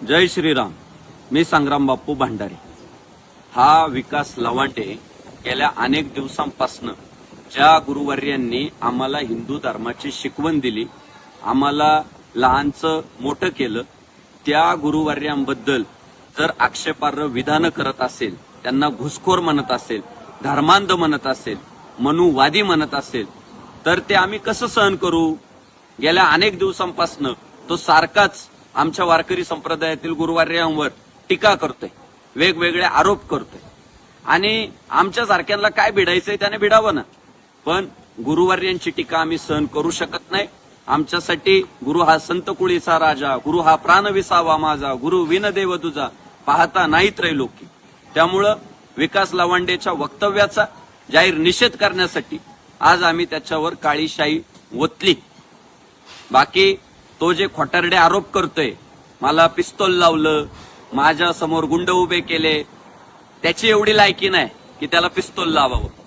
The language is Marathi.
जय श्रीराम. मी संग्राम बापू भांडारे. हा विकास लवांडे गेल्या अनेक दिवसांपासून ज्या गुरुवर्यांनी आम्हाला हिंदू धर्माची शिकवण दिली, आम्हाला लहानचं मोठं केलं, त्या गुरुवर्यांबद्दल जर आक्षेपार्ह विधानं करत असेल, त्यांना घुसखोर म्हणत असेल, धर्मांध म्हणत असेल, मनुवादी म्हणत असेल, तर ते आम्ही कसं सहन करू? गेल्या अनेक दिवसांपासून तो सारखाच आमच्या वारकरी संप्रदायातील गुरुवर्यांवर टीका करतोय, वेगवेगळे आरोप करतोय. आणि आमच्या सारख्यांना काय भिडायचंय त्याने भिडावं ना, पण गुरुवर्यांची टीका आम्ही सहन करू शकत नाही. आमच्यासाठी गुरु हा संत कुळीचा राजा, गुरु हा प्राण विसावा माझा, गुरु विनदेव तुझा, पाहता नाही त्रैलोकी. त्यामुळं विकास लवांडेच्या वक्तव्याचा जाहीर निषेध करण्यासाठी आज आम्ही त्याच्यावर काळी शाई ओतली. बाकी तो जे खोटारडे आरोप करतोय, मला पिस्तोल लावलं, माझ्या समोर गुंड उभे केले, त्याची एवढी लायकी नाही की त्याला पिस्तोल लावावं.